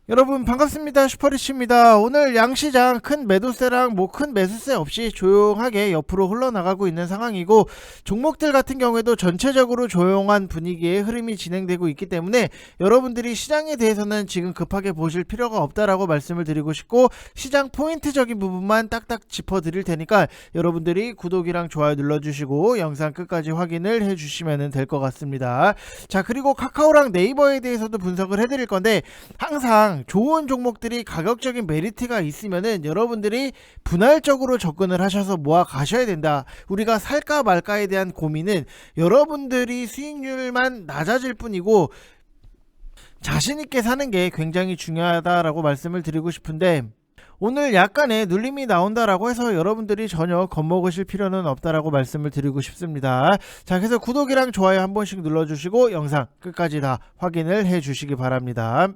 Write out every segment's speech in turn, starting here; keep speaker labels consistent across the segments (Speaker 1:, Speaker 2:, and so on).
Speaker 1: 여러분 반갑습니다. 슈퍼리치입니다. 오늘 양시장 큰 매도세랑 큰 매수세 없이 조용하게 옆으로 흘러나가고 있는 상황이고, 종목들 같은 경우에도 전체적으로 조용한 분위기의 흐름이 진행되고 있기 때문에 여러분들이 시장에 대해서는 지금 급하게 보실 필요가 없다라고 말씀을 드리고 싶고, 시장 포인트적인 부분만 딱딱 짚어 드릴 테니까 여러분들이 구독이랑 좋아요 눌러주시고 영상 끝까지 확인을 해주시면 될 것 같습니다. 자, 그리고 카카오랑 네이버에 대해서도 분석을 해드릴 건데, 항상 좋은 종목들이 가격적인 메리트가 있으면은 여러분들이 분할적으로 접근을 하셔서 모아 가셔야 된다. 우리가 살까 말까에 대한 고민은 여러분들이 수익률만 낮아질 뿐이고 자신있게 사는 게 굉장히 중요하다라고 말씀을 드리고 싶은데, 오늘 약간의 눌림이 나온다라고 해서 여러분들이 전혀 겁먹으실 필요는 없다라고 말씀을 드리고 싶습니다. 자, 그래서 구독이랑 좋아요 한 번씩 눌러주시고 영상 끝까지 다 확인을 해 주시기 바랍니다.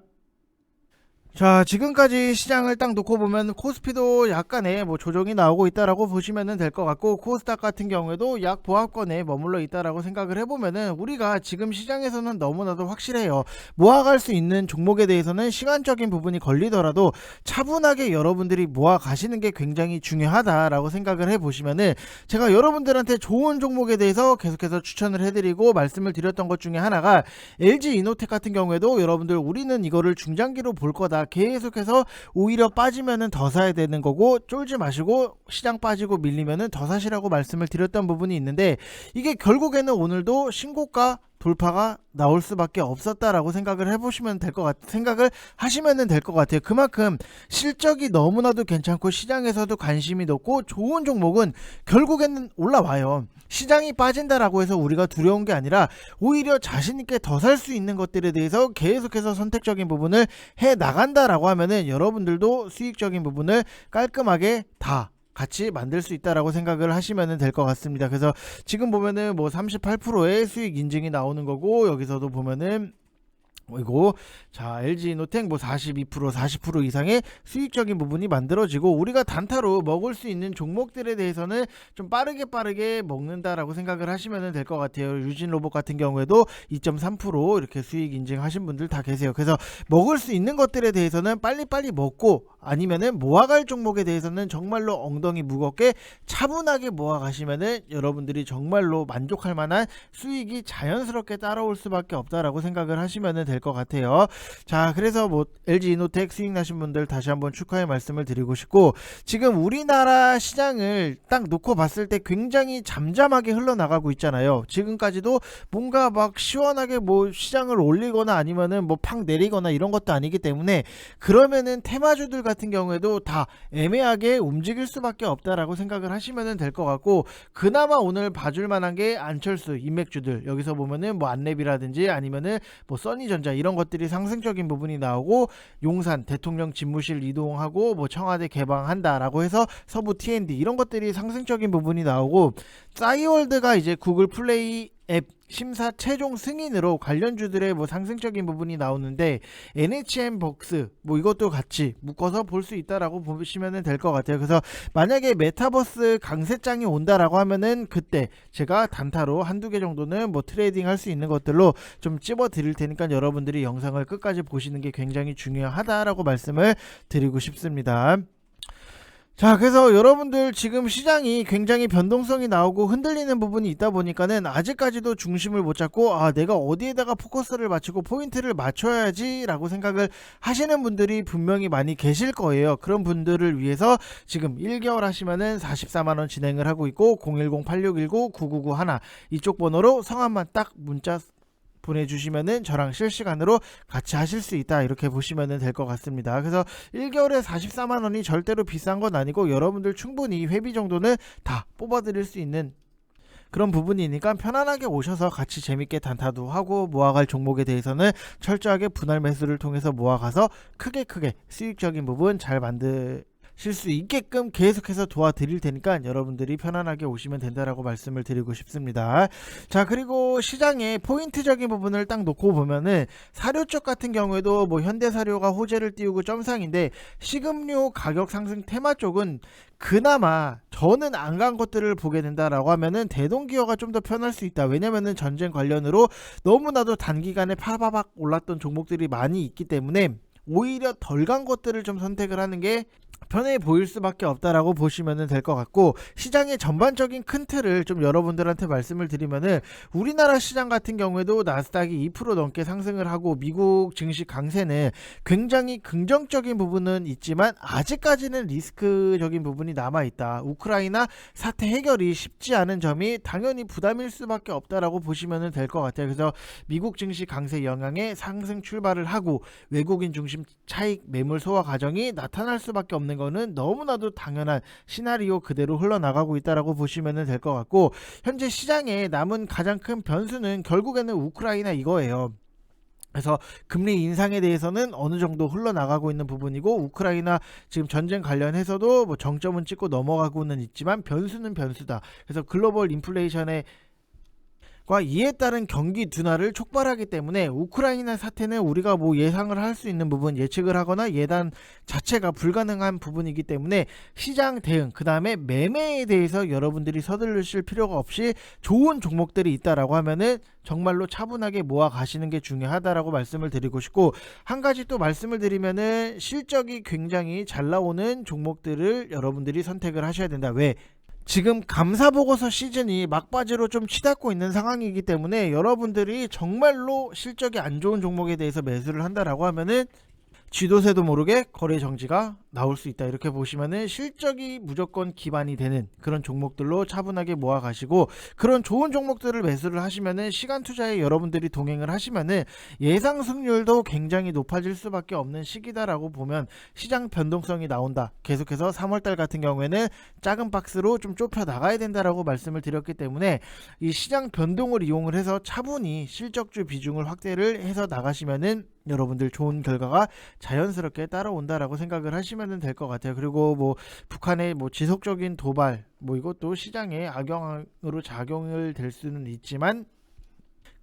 Speaker 1: 자, 지금까지 시장을 딱 놓고 보면 코스피도 약간의 조정이 나오고 있다라고 보시면 될 것 같고, 코스닥 같은 경우에도 약 보합권에 머물러 있다라고 생각을 해보면은 우리가 지금 시장에서는 너무나도 확실해요. 모아갈 수 있는 종목에 대해서는 시간적인 부분이 걸리더라도 차분하게 여러분들이 모아 가시는 게 굉장히 중요하다라고 생각을 해보시면은, 제가 여러분들한테 좋은 종목에 대해서 계속해서 추천을 해드리고 말씀을 드렸던 것 중에 하나가 LG 이노텍 같은 경우에도 여러분들 우리는 이거를 중장기로 볼 거다, 계속해서 오히려 빠지면은 더 사야 되는 거고 쫄지 마시고 시장 빠지고 밀리면은 더 사시라고 말씀을 드렸던 부분이 있는데, 이게 결국에는 오늘도 신고가 돌파가 나올 수밖에 없었다라고 생각을 해보시면 될 것 생각을 하시면 될 것 같아요. 그만큼 실적이 너무나도 괜찮고 시장에서도 관심이 높고 좋은 종목은 결국에는 올라와요. 시장이 빠진다라고 해서 우리가 두려운 게 아니라 오히려 자신있게 더 살 수 있는 것들에 대해서 계속해서 선택적인 부분을 해 나간다라고 하면은 여러분들도 수익적인 부분을 깔끔하게 다 같이 만들 수 있다라고 생각을 하시면 될 것 같습니다. 그래서 지금 보면은 38%의 수익 인증이 나오는 거고, 여기서도 보면은 이거 자 LG 이노텍 42% 40% 이상의 수익적인 부분이 만들어지고, 우리가 단타로 먹을 수 있는 종목들에 대해서는 좀 빠르게 먹는다라고 생각을 하시면 될 것 같아요. 유진 로봇 같은 경우에도 2.3% 이렇게 수익 인증하신 분들 다 계세요. 그래서 먹을 수 있는 것들에 대해서는 빨리빨리 먹고, 아니면은 모아갈 종목에 대해서는 정말로 엉덩이 무겁게 차분하게 모아가시면은 여러분들이 정말로 만족할 만한 수익이 자연스럽게 따라올 수밖에 없다라고 생각을 하시면 될 것 같아요. 자, 그래서 LG 이노텍 수익 나신 분들 다시 한번 축하의 말씀을 드리고 싶고, 지금 우리나라 시장을 딱 놓고 봤을 때 굉장히 잠잠하게 흘러나가고 있잖아요. 지금까지도 뭔가 막 시원하게 시장을 올리거나 아니면은 팍 내리거나 이런 것도 아니기 때문에, 그러면은 테마주들 같은 경우에도 다 애매하게 움직일 수밖에 없다라고 생각을 하시면 될 것 같고, 그나마 오늘 봐줄 만한 게 안철수 인맥주들, 여기서 보면은 안랩이라든지 아니면은 써니전자 이런 것들이 상승적인 부분이 나오고, 용산 대통령 집무실 이동하고 청와대 개방한다라고 해서 서부 T&D 이런 것들이 상승적인 부분이 나오고, 싸이월드가 이제 구글 플레이 앱 심사 최종 승인으로 관련주들의 상승적인 부분이 나오는데, NHN 벅스 이것도 같이 묶어서 볼 수 있다라고 보시면 될 것 같아요. 그래서 만약에 메타버스 강세장이 온다라고 하면은 그때 제가 단타로 한두 개 정도는 트레이딩 할 수 있는 것들로 좀 찝어 드릴 테니까 여러분들이 영상을 끝까지 보시는 게 굉장히 중요하다라고 말씀을 드리고 싶습니다. 자, 그래서 여러분들 지금 시장이 굉장히 변동성이 나오고 흔들리는 부분이 있다 보니까는 아직까지도 중심을 못 잡고, 내가 어디에다가 포커스를 맞추고 포인트를 맞춰야지 라고 생각을 하시는 분들이 분명히 많이 계실 거예요. 그런 분들을 위해서 지금 1개월 하시면은 44만원 진행을 하고 있고, 010-8619-9991 이쪽 번호로 성함만 딱 문자 보내주시면은 저랑 실시간으로 같이 하실 수 있다, 이렇게 보시면 될 것 같습니다. 그래서 1개월에 44만원이 절대로 비싼 건 아니고 여러분들 충분히 회비 정도는 다 뽑아드릴 수 있는 그런 부분이니까 편안하게 오셔서 같이 재밌게 단타도 하고, 모아갈 종목에 대해서는 철저하게 분할 매수를 통해서 모아가서 크게 수익적인 부분 잘 만드실 수 있게끔 계속해서 도와드릴 테니까 여러분들이 편안하게 오시면 된다라고 말씀을 드리고 싶습니다. 자, 그리고 시장의 포인트적인 부분을 딱 놓고 보면은 사료 쪽 같은 경우에도 현대사료가 호재를 띄우고 점상인데, 식음료 가격 상승 테마 쪽은 그나마 저는 안 간 것들을 보게 된다라고 하면은 대동기어가 좀 더 편할 수 있다. 왜냐면은 전쟁 관련으로 너무나도 단기간에 파바박 올랐던 종목들이 많이 있기 때문에 오히려 덜 간 것들을 좀 선택을 하는 게 편해 보일 수밖에 없다라고 보시면 될 것 같고, 시장의 전반적인 큰 틀을 좀 여러분들한테 말씀을 드리면은 우리나라 시장 같은 경우에도 나스닥이 2% 넘게 상승을 하고 미국 증시 강세는 굉장히 긍정적인 부분은 있지만 아직까지는 리스크적인 부분이 남아있다. 우크라이나 사태 해결이 쉽지 않은 점이 당연히 부담일 수밖에 없다라고 보시면 될 것 같아요. 그래서 미국 증시 강세 영향에 상승 출발을 하고 외국인 중심 차익 매물 소화 과정이 나타날 수밖에 없는 거는 너무나도 당연한 시나리오 그대로 흘러나가고 있다라고 보시면 될 것 같고, 현재 시장에 남은 가장 큰 변수는 결국에는 우크라이나 이거예요. 그래서 금리 인상에 대해서는 어느 정도 흘러나가고 있는 부분이고, 우크라이나 지금 전쟁 관련해서도 뭐 정점은 찍고 넘어가고는 있지만 변수는 변수다. 그래서 글로벌 인플레이션의 이에 따른 경기 둔화를 촉발하기 때문에 우크라이나 사태는 우리가 뭐 예상을 할 수 있는 부분, 예측을 하거나 예단 자체가 불가능한 부분이기 때문에 시장 대응, 그 다음에 매매에 대해서 여러분들이 서두르실 필요가 없이 좋은 종목들이 있다라고 하면은 정말로 차분하게 모아 가시는 게 중요하다라고 말씀을 드리고 싶고, 한 가지 또 말씀을 드리면은 실적이 굉장히 잘 나오는 종목들을 여러분들이 선택을 하셔야 된다. 왜? 지금 감사보고서 시즌이 막바지로 좀 치닫고 있는 상황이기 때문에 여러분들이 정말로 실적이 안 좋은 종목에 대해서 매수를 한다라고 하면은 쥐도 새도 모르게 거래 정지가 나올 수 있다. 이렇게 보시면은 실적이 무조건 기반이 되는 그런 종목들로 차분하게 모아 가시고, 그런 좋은 종목들을 매수를 하시면은 시간 투자에 여러분들이 동행을 하시면은 예상 승률도 굉장히 높아질 수밖에 없는 시기다라고 보면 시장 변동성이 나온다. 계속해서 3월달 같은 경우에는 작은 박스로 좀 좁혀 나가야 된다라고 말씀을 드렸기 때문에 이 시장 변동을 이용을 해서 차분히 실적주 비중을 확대를 해서 나가시면은 여러분들 좋은 결과가 자연스럽게 따라온다라고 생각을 하시면 될 것 같아요. 그리고 뭐 북한의 뭐 지속적인 도발, 뭐 이것도 시장에 악영으로 작용을 될 수는 있지만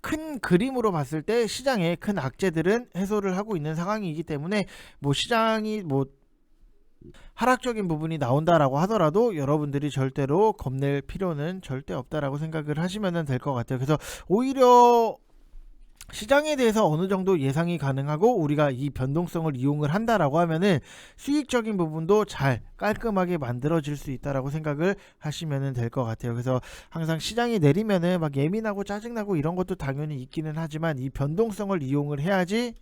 Speaker 1: 큰 그림으로 봤을 때 시장의 큰 악재들은 해소를 하고 있는 상황이기 때문에 뭐 시장이 뭐 하락적인 부분이 나온다라고 하더라도 여러분들이 절대로 겁낼 필요는 절대 없다라고 생각을 하시면 될 것 같아요. 그래서 오히려 시장에 대해서 어느 정도 예상이 가능하고 우리가 이 변동성을 이용을 한다라고 하면은 수익적인 부분도 잘 깔끔하게 만들어질 수 있다라고 생각을 하시면 될 것 같아요. 그래서 항상 시장이 내리면은 막 예민하고 짜증나고 이런 것도 당연히 있기는 하지만 이 변동성을 이용을 해야지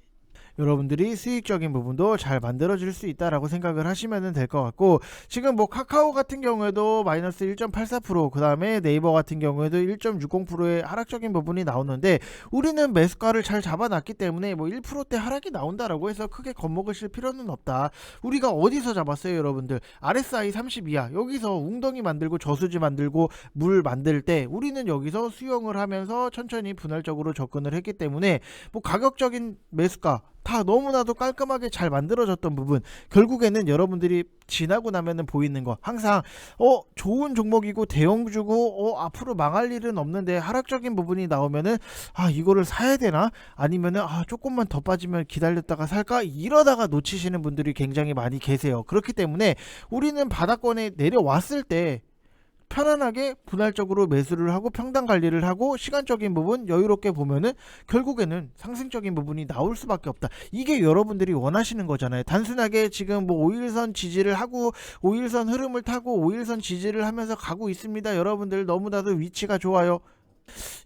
Speaker 1: 여러분들이 수익적인 부분도 잘 만들어질 수 있다라고 생각을 하시면 될 것 같고, 지금 뭐 카카오 같은 경우에도 마이너스 1.84%, 그 다음에 네이버 같은 경우에도 1.60%의 하락적인 부분이 나오는데 우리는 매수가를 잘 잡아놨기 때문에 뭐 1%대 하락이 나온다라고 해서 크게 겁먹으실 필요는 없다. 우리가 어디서 잡았어요 여러분들? RSI 30 이하, 여기서 웅덩이 만들고 저수지 만들고 물 만들 때 우리는 여기서 수용을 하면서 천천히 분할적으로 접근을 했기 때문에 뭐 가격적인 매수가 다 너무나도 깔끔하게 잘 만들어졌던 부분, 결국에는 여러분들이 지나고 나면은 보이는 거, 항상 좋은 종목이고 대형주고 앞으로 망할 일은 없는데 하락적인 부분이 나오면은 이거를 사야 되나, 아니면은 조금만 더 빠지면 기다렸다가 살까, 이러다가 놓치시는 분들이 굉장히 많이 계세요. 그렇기 때문에 우리는 바닥권에 내려왔을 때 편안하게 분할적으로 매수를 하고 평단 관리를 하고 시간적인 부분 여유롭게 보면은 결국에는 상승적인 부분이 나올 수밖에 없다. 이게 여러분들이 원하시는 거잖아요. 단순하게 지금 뭐 5일선 지지를 하고 5일선 흐름을 타고 5일선 지지를 하면서 가고 있습니다. 여러분들 너무나도 위치가 좋아요.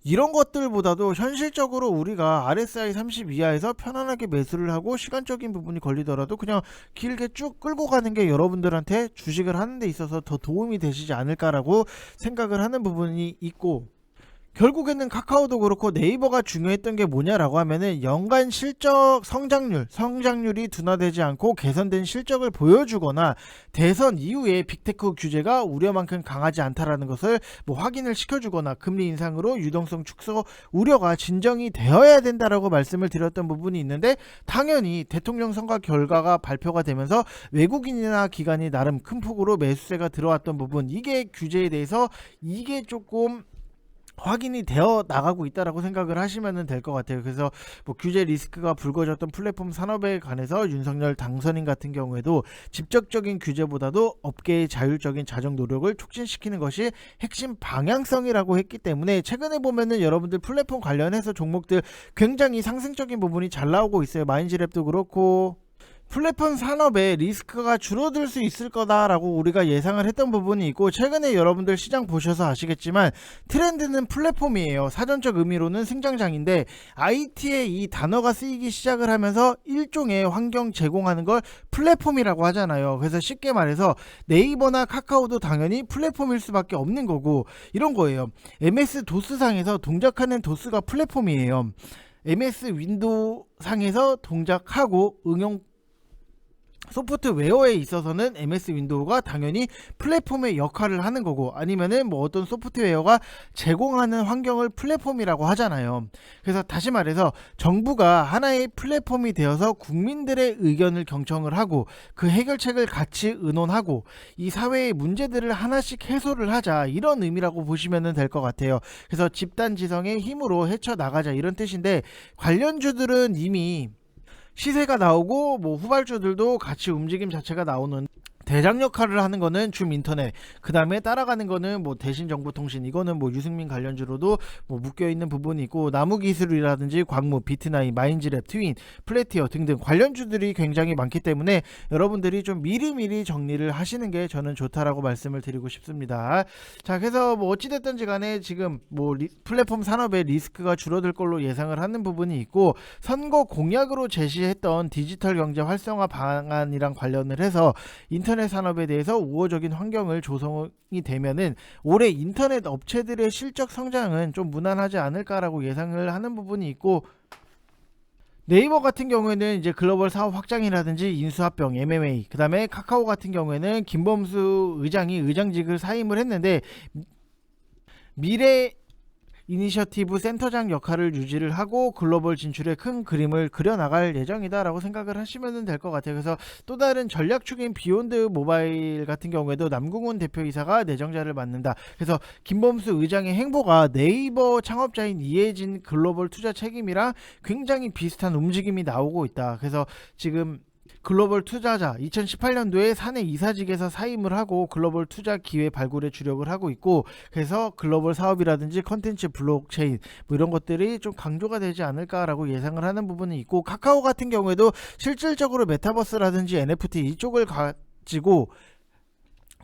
Speaker 1: 이런 것들보다도 현실적으로 우리가 RSI 30 이하에서 편안하게 매수를 하고 시간적인 부분이 걸리더라도 그냥 길게 쭉 끌고 가는 게 여러분들한테 주식을 하는 데 있어서 더 도움이 되시지 않을까라고 생각을 하는 부분이 있고, 결국에는 카카오도 그렇고 네이버가 중요했던 게 뭐냐라고 하면은 연간 실적 성장률이 둔화되지 않고 개선된 실적을 보여주거나 대선 이후에 빅테크 규제가 우려만큼 강하지 않다라는 것을 뭐 확인을 시켜주거나 금리 인상으로 유동성 축소 우려가 진정이 되어야 된다라고 말씀을 드렸던 부분이 있는데, 당연히 대통령 선거 결과가 발표가 되면서 외국인이나 기관이 나름 큰 폭으로 매수세가 들어왔던 부분, 이게 규제에 대해서 이게 조금 확인이 되어 나가고 있다라고 생각을 하시면 될 것 같아요. 그래서 뭐 규제 리스크가 불거졌던 플랫폼 산업에 관해서 윤석열 당선인 같은 경우에도 직접적인 규제보다도 업계의 자율적인 자정 노력을 촉진시키는 것이 핵심 방향성이라고 했기 때문에 최근에 보면은 여러분들 플랫폼 관련해서 종목들 굉장히 상승적인 부분이 잘 나오고 있어요. 마인지랩도 그렇고 플랫폼 산업의 리스크가 줄어들 수 있을 거다라고 우리가 예상을 했던 부분이 있고, 최근에 여러분들 시장 보셔서 아시겠지만 트렌드는 플랫폼이에요. 사전적 의미로는 승장장인데 IT에 이 단어가 쓰이기 시작을 하면서 일종의 환경 제공하는 걸 플랫폼이라고 하잖아요. 그래서 쉽게 말해서 네이버나 카카오도 당연히 플랫폼일 수밖에 없는 거고, 이런 거예요. MS 도스 상에서 동작하는 도스가 플랫폼이에요. MS 윈도우 상에서 동작하고 응용 소프트웨어에 있어서는 MS 윈도우가 당연히 플랫폼의 역할을 하는 거고, 아니면은 뭐 어떤 소프트웨어가 제공하는 환경을 플랫폼이라고 하잖아요. 그래서 다시 말해서 정부가 하나의 플랫폼이 되어서 국민들의 의견을 경청을 하고 그 해결책을 같이 의논하고 이 사회의 문제들을 하나씩 해소를 하자, 이런 의미라고 보시면 될 것 같아요. 그래서 집단지성의 힘으로 헤쳐나가자, 이런 뜻인데, 관련주들은 이미 시세가 나오고 뭐 후발주들도 같이 움직임 자체가 나오는 대장 역할을 하는 거는 줌인터넷, 그 다음에 따라가는 거는 뭐 대신정보통신, 이거는 뭐 유승민 관련주로도 뭐 묶여있는 부분이 있고, 나무기술이라든지 광무, 비트나인, 마인즈랩, 트윈, 플래티어 등등 관련주들이 굉장히 많기 때문에 여러분들이 좀 미리미리 정리를 하시는 게 저는 좋다라고 말씀을 드리고 싶습니다. 자, 그래서 뭐 어찌됐든지 간에 지금 뭐 플랫폼 산업의 리스크가 줄어들 걸로 예상을 하는 부분이 있고, 선거 공약으로 제시했던 디지털 경제 활성화 방안이랑 관련을 해서 인터넷 산업에 대해서 우호적인 환경을 조성이 되면은 올해 인터넷 업체들의 실적 성장은 좀 무난하지 않을까라고 예상을 하는 부분이 있고, 네이버 같은 경우에는 이제 글로벌 사업 확장이라든지 인수합병, MMA, 그 다음에 카카오 같은 경우에는 김범수 의장이 의장직을 사임을 했는데 미래 이니셔티브 센터장 역할을 유지를 하고 글로벌 진출의 큰 그림을 그려나갈 예정이다라고 생각을 하시면 될 것 같아요. 그래서 또 다른 전략축인 비욘드 모바일 같은 경우에도 남궁훈 대표이사가 내정자를 맡는다. 그래서 김범수 의장의 행보가 네이버 창업자인 이해진 글로벌 투자 책임이랑 굉장히 비슷한 움직임이 나오고 있다. 그래서 지금 글로벌 투자자 2018년도에 사내 이사직에서 사임을 하고 글로벌 투자 기회 발굴에 주력을 하고 있고, 그래서 글로벌 사업이라든지 컨텐츠, 블록체인 뭐 이런 것들이 좀 강조가 되지 않을까라고 예상을 하는 부분이 있고, 카카오 같은 경우에도 실질적으로 메타버스라든지 NFT 이쪽을 가지고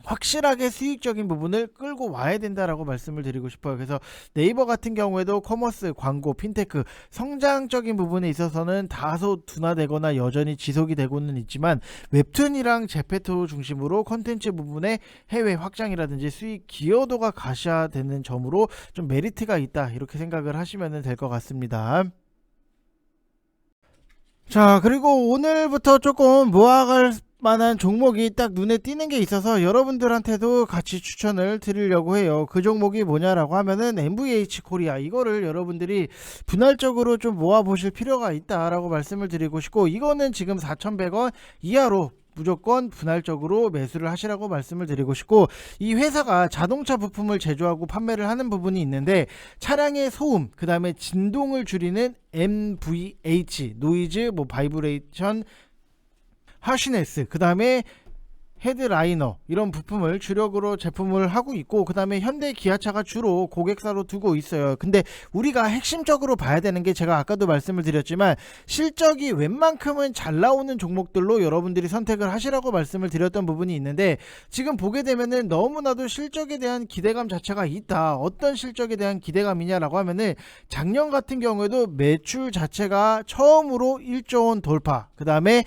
Speaker 1: 확실하게 수익적인 부분을 끌고 와야 된다라고 말씀을 드리고 싶어요. 그래서 네이버 같은 경우에도 커머스, 광고, 핀테크 성장적인 부분에 있어서는 다소 둔화되거나 여전히 지속이 되고는 있지만, 웹툰이랑 제페토 중심으로 컨텐츠 부분의 해외 확장이라든지 수익 기여도가 가시화되는 점으로 좀 메리트가 있다, 이렇게 생각을 하시면 될 것 같습니다. 자, 그리고 오늘부터 조금 모아갈 만한 종목이 딱 눈에 띄는 게 있어서 여러분들한테도 같이 추천을 드리려고 해요. 그 종목이 뭐냐라고 하면은 MVH 코리아, 이거를 여러분들이 분할적으로 좀 모아 보실 필요가 있다라고 말씀을 드리고 싶고, 이거는 지금 4,100원 이하로 무조건 분할적으로 매수를 하시라고 말씀을 드리고 싶고, 이 회사가 자동차 부품을 제조하고 판매를 하는 부분이 있는데, 차량의 소음, 그 다음에 진동을 줄이는 NVH, 노이즈 뭐 바이브레이션 하시네스, 그 다음에 헤드라이너, 이런 부품을 주력으로 제품을 하고 있고, 그 다음에 현대 기아차가 주로 고객사로 두고 있어요. 근데 우리가 핵심적으로 봐야 되는 게, 제가 아까도 말씀을 드렸지만 실적이 웬만큼은 잘 나오는 종목들로 여러분들이 선택을 하시라고 말씀을 드렸던 부분이 있는데, 지금 보게 되면은 너무나도 실적에 대한 기대감 자체가 있다. 어떤 실적에 대한 기대감이냐라고 하면은, 작년 같은 경우에도 매출 자체가 처음으로 1조 원 돌파, 그 다음에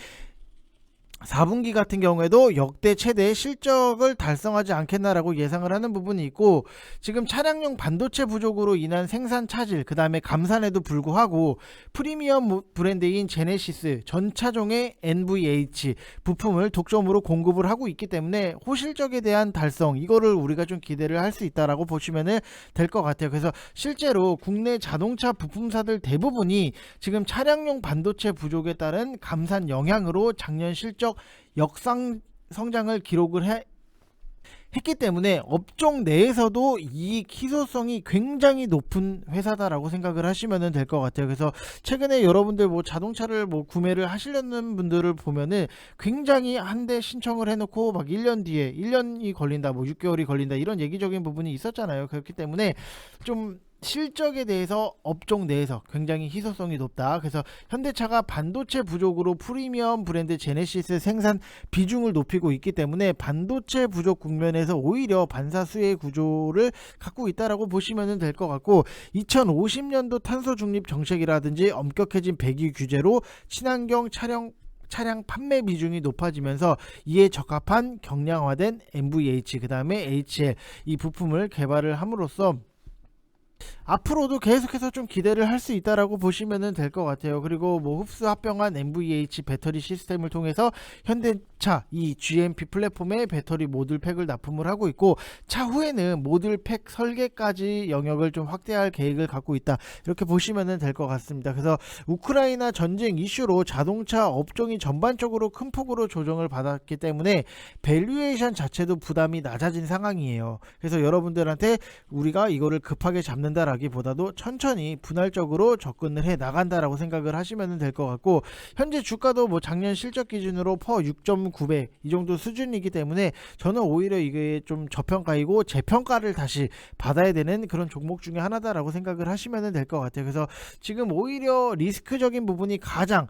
Speaker 1: 4분기 같은 경우에도 역대 최대 실적을 달성하지 않겠나라고 예상을 하는 부분이 있고, 지금 차량용 반도체 부족으로 인한 생산 차질, 그 다음에 감산에도 불구하고 프리미엄 브랜드인 제네시스 전차종의 NVH 부품을 독점으로 공급을 하고 있기 때문에 호실적에 대한 달성, 이거를 우리가 좀 기대를 할 수 있다라고 보시면 될 것 같아요. 그래서 실제로 국내 자동차 부품사들 대부분이 지금 차량용 반도체 부족에 따른 감산 영향으로 작년 실적 역상 성장을 기록을 했기 때문에 업종 내에서도 이 희소성이 굉장히 높은 회사다라고 생각을 하시면 될 것 같아요. 그래서 최근에 여러분들 뭐 자동차를 뭐 구매를 하시려는 분들을 보면은 굉장히 한 대 신청을 해놓고 막 1년 뒤에 1년이 걸린다, 뭐 6개월이 걸린다, 이런 얘기적인 부분이 있었잖아요. 그렇기 때문에 좀 실적에 대해서 업종 내에서 굉장히 희소성이 높다. 그래서 현대차가 반도체 부족으로 프리미엄 브랜드 제네시스 생산 비중을 높이고 있기 때문에 반도체 부족 국면에서 오히려 반사수혜 구조를 갖고 있다라고 보시면 될 것 같고, 2050년도 탄소 중립 정책이라든지 엄격해진 배기 규제로 친환경 차량 판매 비중이 높아지면서 이에 적합한 경량화된 MVH 그 다음에 HL 이 부품을 개발을 함으로써 앞으로도 계속해서 좀 기대를 할 수 있다라고 보시면 될 것 같아요. 그리고 뭐 흡수 합병한 MVH 배터리 시스템을 통해서 현대차 이 GMP 플랫폼에 배터리 모듈 팩을 납품을 하고 있고, 차후에는 모듈 팩 설계까지 영역을 좀 확대할 계획을 갖고 있다, 이렇게 보시면 될 것 같습니다. 그래서 우크라이나 전쟁 이슈로 자동차 업종이 전반적으로 큰 폭으로 조정을 받았기 때문에 밸류에이션 자체도 부담이 낮아진 상황이에요. 그래서 여러분들한테 우리가 이거를 급하게 잡는다라기보다도 천천히 분할적으로 접근을 해 나간다라고 생각을 하시면 될 것 같고, 현재 주가도 뭐 작년 실적 기준으로 퍼 6.9배 이 정도 수준이기 때문에 저는 오히려 이게 좀 저평가이고 재평가를 다시 받아야 되는 그런 종목 중에 하나다라고 생각을 하시면 될 것 같아요. 그래서 지금 오히려 리스크적인 부분이 가장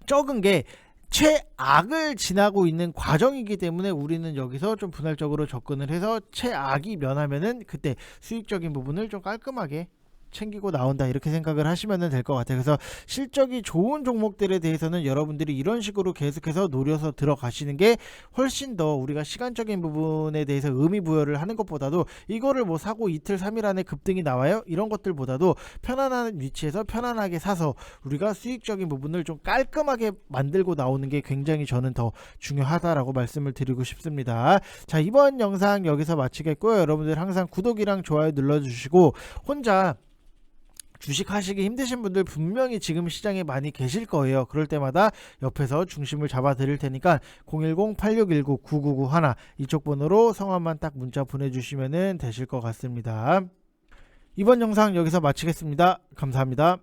Speaker 1: 적은 게 최악을 지나고 있는 과정이기 때문에 우리는 여기서 좀 분할적으로 접근을 해서 최악이 면하면은 그때 수익적인 부분을 좀 깔끔하게 챙기고 나온다, 이렇게 생각을 하시면 될 것 같아요. 그래서 실적이 좋은 종목들에 대해서는 여러분들이 이런 식으로 계속해서 노려서 들어가시는 게 훨씬 더 우리가 시간적인 부분에 대해서 의미 부여를 하는 것보다도, 이거를 뭐 사고 이틀 3일 안에 급등이 나와요 이런 것들보다도 편안한 위치에서 편안하게 사서 우리가 수익적인 부분을 좀 깔끔하게 만들고 나오는 게 굉장히 저는 더 중요하다라고 말씀을 드리고 싶습니다. 자, 이번 영상 여기서 마치겠고요. 여러분들 항상 구독이랑 좋아요 눌러주시고, 혼자 주식 하시기 힘드신 분들 분명히 지금 시장에 많이 계실 거예요. 그럴 때마다 옆에서 중심을 잡아 드릴 테니까 010-8619-9991 이쪽 번호로 성함만 딱 문자 보내주시면 되실 것 같습니다. 이번 영상 여기서 마치겠습니다. 감사합니다.